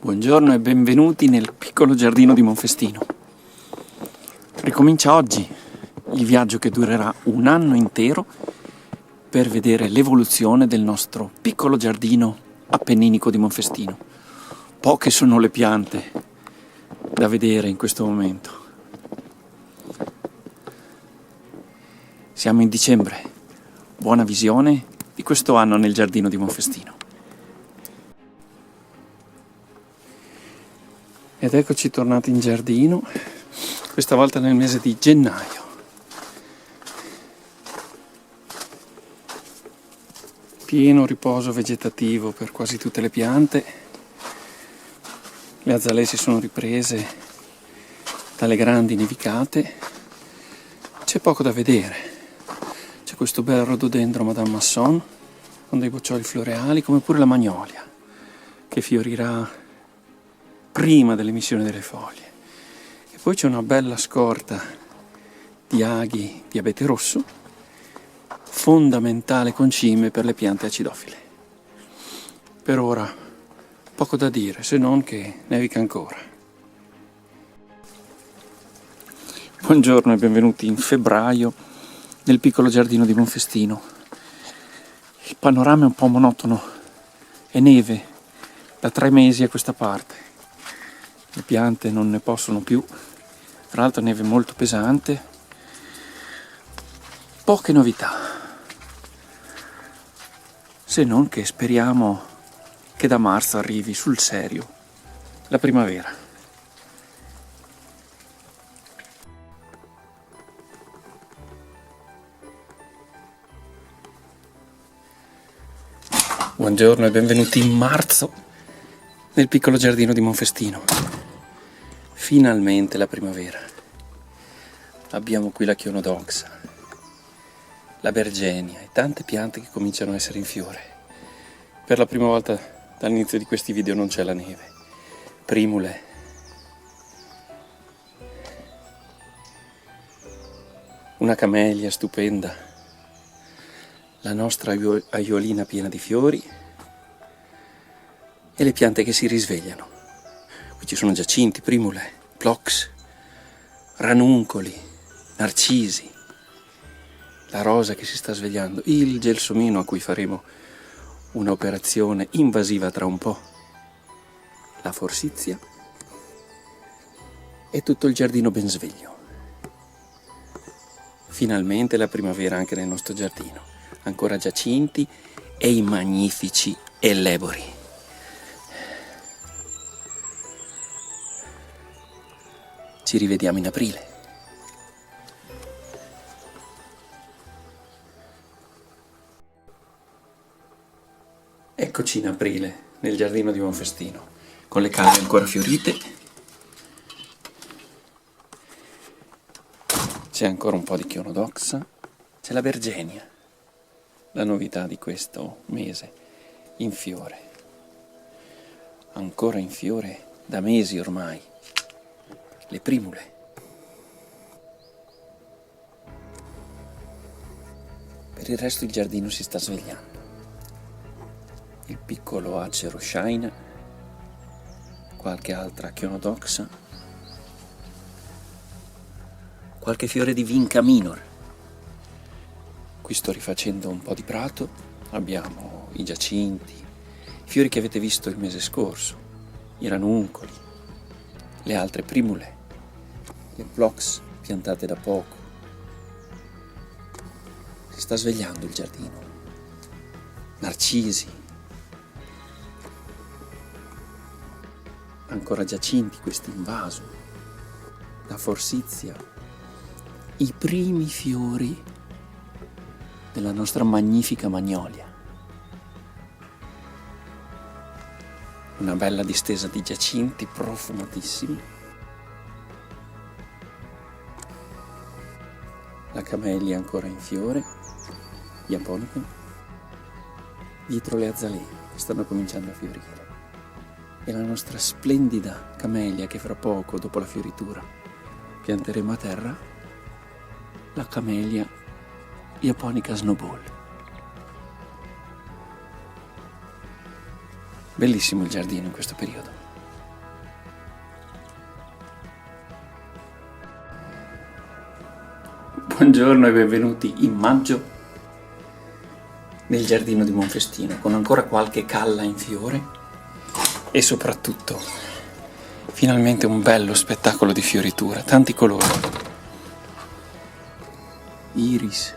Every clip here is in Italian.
Buongiorno e benvenuti nel piccolo giardino di Monfestino. Ricomincia oggi il viaggio che durerà un anno intero per vedere l'evoluzione del nostro piccolo giardino appenninico di Monfestino. Poche sono le piante da vedere in questo momento. Siamo in dicembre. Buona visione di questo anno nel giardino di Monfestino. Ed eccoci tornati in giardino, questa volta nel mese di gennaio. Pieno riposo vegetativo per quasi tutte le piante. Le azalee si sono riprese dalle grandi nevicate. C'è poco da vedere. C'è questo bel rhododendro Madame Masson con dei boccioli floreali, come pure la magnolia, che fiorirà prima dell'emissione delle foglie. E poi c'è una bella scorta di aghi di abete rosso, fondamentale concime per le piante acidofile. Per ora poco da dire, se non che nevica ancora. Buongiorno e benvenuti in febbraio nel piccolo giardino di Monfestino. Il panorama è un po' monotono, è neve da 3 mesi a questa parte. Le piante non ne possono più, tra l'altro neve molto pesante, poche novità, se non che speriamo che da marzo arrivi sul serio la primavera. Buongiorno e benvenuti in marzo nel piccolo giardino di Monfestino. Finalmente la primavera. Abbiamo qui la chionodoxa, la bergenia e tante piante che cominciano a essere in fiore. Per la prima volta dall'inizio di questi video non c'è la neve. Primule. Una camellia stupenda. La nostra aiuolina piena di fiori. E le piante che si risvegliano. Qui ci sono giacinti, primule, phlox, ranuncoli, narcisi, la rosa che si sta svegliando, il gelsomino a cui faremo un'operazione invasiva tra un po', la forsythia e tutto il giardino ben sveglio. Finalmente la primavera anche nel nostro giardino, ancora giacinti e i magnifici ellebori. Ci rivediamo in aprile. Eccoci in aprile nel giardino di Monfestino, con le calve ancora fiorite. C'è ancora un po' di chionodoxa. C'è la bergenia, la novità di questo mese, in fiore. Ancora in fiore da mesi ormai. Le primule. Per il resto il giardino si sta svegliando. Il piccolo acero shine, qualche altra chionodoxa, qualche fiore di vinca minor. Qui sto rifacendo un po' di prato, abbiamo i giacinti, i fiori che avete visto il mese scorso, i ranuncoli, le altre primule, le phlox piantate da poco. Si sta svegliando il giardino. Narcisi. Ancora giacinti questi in vaso. La forsythia. I primi fiori della nostra magnifica magnolia. Una bella distesa di giacinti profumatissimi. La camellia ancora in fiore, japonica, dietro le azalee che stanno cominciando a fiorire. E la nostra splendida camellia che fra poco, dopo la fioritura, pianteremo a terra, la camellia japonica snowball. Bellissimo il giardino in questo periodo. Buongiorno e benvenuti in maggio nel giardino di Monfestino, con ancora qualche calla in fiore e soprattutto finalmente un bello spettacolo di fioritura, tanti colori, iris,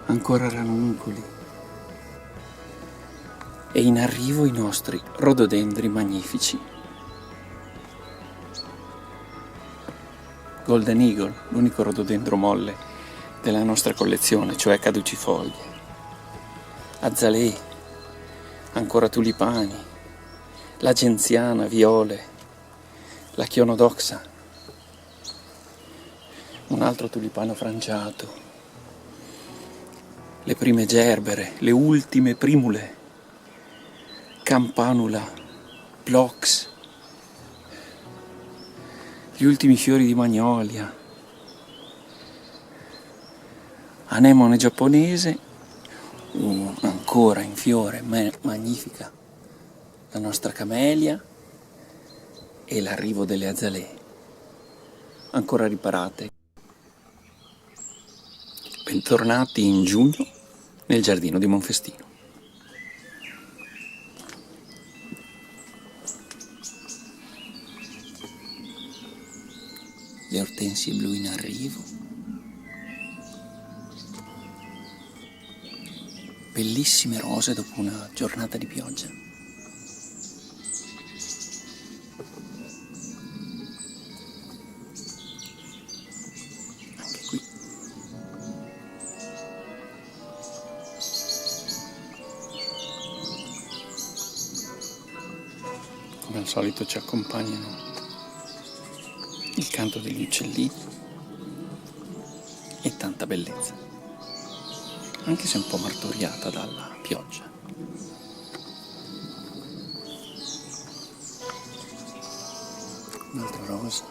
ancora ranuncoli e in arrivo i nostri rododendri magnifici. Golden Eagle, l'unico rododendro molle della nostra collezione, cioè caducifoglie. Azalee, ancora tulipani, la genziana, viole, la chionodoxa, un altro tulipano frangiato, le prime gerbere, le ultime primule, campanula, phlox, gli ultimi fiori di magnolia, anemone giapponese, ancora in fiore, magnifica, la nostra camelia e l'arrivo delle azalee, ancora riparate. Bentornati in giugno nel giardino di Monfestino. Le ortensie blu in arrivo, bellissime rose dopo una giornata di pioggia. Anche qui. Come al solito ci accompagnano il canto degli uccellini e tanta bellezza, anche se un po' martoriata dalla pioggia. Un'altra rosa,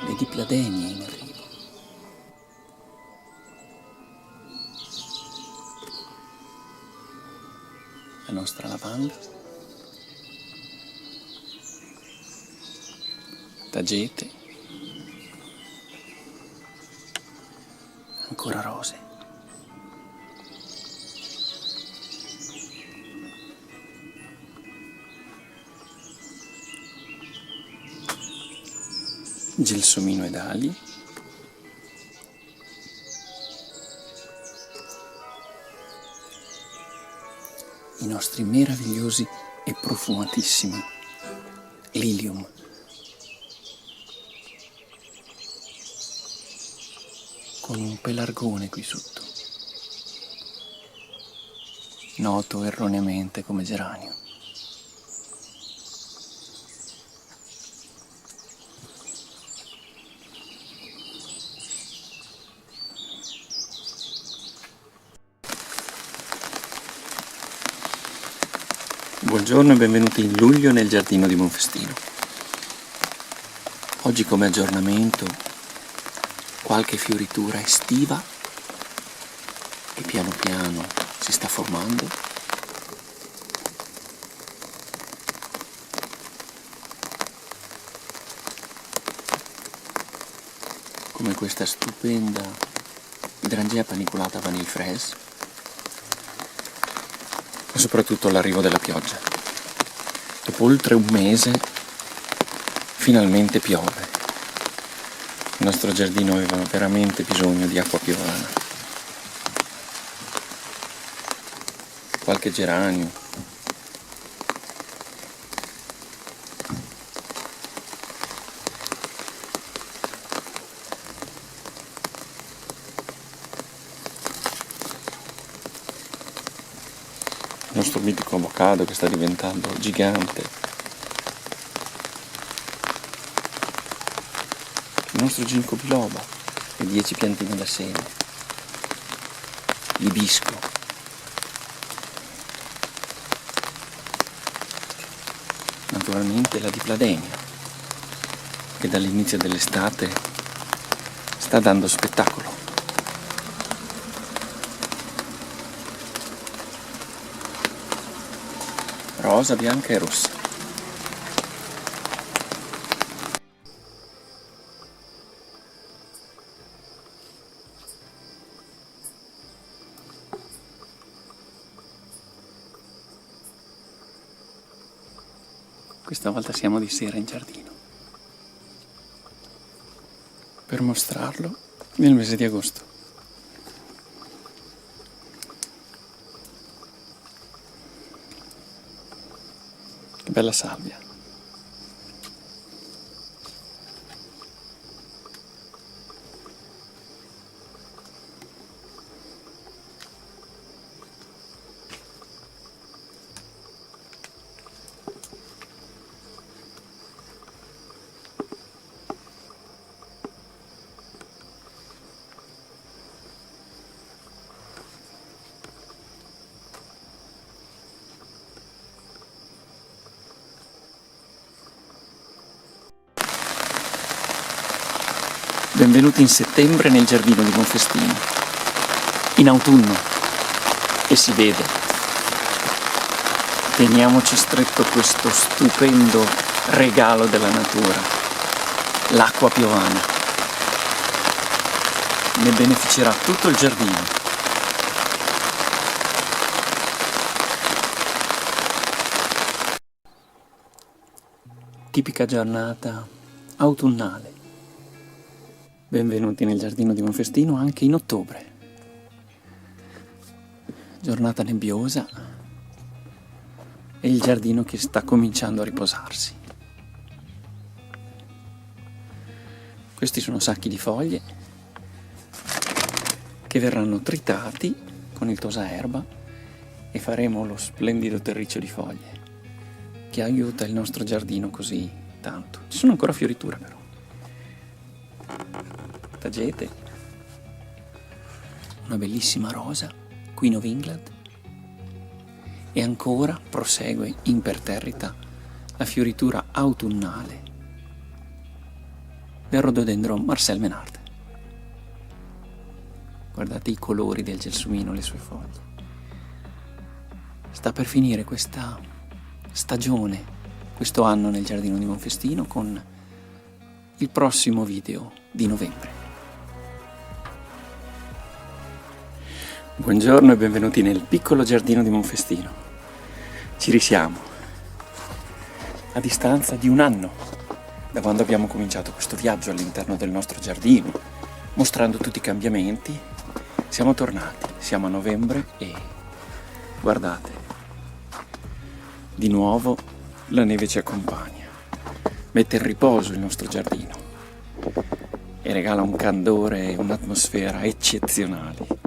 le dipladenie in arrivo, la nostra lavanda, tagete, ancora rose, gelsomino ed ali, i nostri meravigliosi e profumatissimi lilium, con un pelargone qui sotto, noto erroneamente come geranio. Buongiorno e benvenuti in luglio nel giardino di Monfestino. Oggi come aggiornamento qualche fioritura estiva che piano piano si sta formando. Come questa stupenda idrangea panicolata Vanille Fraise. E soprattutto l'arrivo della pioggia. Dopo oltre un mese finalmente piove. Il nostro giardino aveva veramente bisogno di acqua piovana. Qualche geranio. Il nostro mitico avocado che sta diventando gigante. Il nostro ginkgo biloba e 10 piantine da seme, l'ibisco, naturalmente la dipladenia che dall'inizio dell'estate sta dando spettacolo. Rosa, bianca e rossa. Questa volta siamo di sera in giardino per mostrarlo nel mese di agosto. Che bella salvia. Benvenuti in settembre nel giardino di Monfestino, in autunno, e si vede. Teniamoci stretto questo stupendo regalo della natura, l'acqua piovana. Ne beneficerà tutto il giardino. Tipica giornata autunnale. Benvenuti nel giardino di Monfestino anche in ottobre. Giornata nebbiosa e il giardino che sta cominciando a riposarsi. Questi sono sacchi di foglie che verranno tritati con il tosaerba e faremo lo splendido terriccio di foglie che aiuta il nostro giardino così tanto. Ci sono ancora fioriture però. Tagete, una bellissima rosa, Queen of England, e ancora prosegue imperterrita la fioritura autunnale del Rhododendron Marcel Menard. Guardate i colori del gelsomino, le sue foglie. Sta per finire questa stagione, questo anno nel giardino di Monfestino con il prossimo video di novembre. Buongiorno e benvenuti nel piccolo giardino di Monfestino. Ci risiamo. A distanza di un anno da quando abbiamo cominciato questo viaggio all'interno del nostro giardino, mostrando tutti i cambiamenti, siamo tornati. Siamo a novembre e guardate, di nuovo la neve ci accompagna, mette in riposo il nostro giardino e regala un candore e un'atmosfera eccezionali.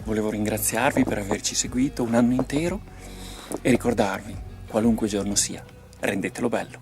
Volevo ringraziarvi per averci seguito un anno intero e ricordarvi, qualunque giorno sia, rendetelo bello.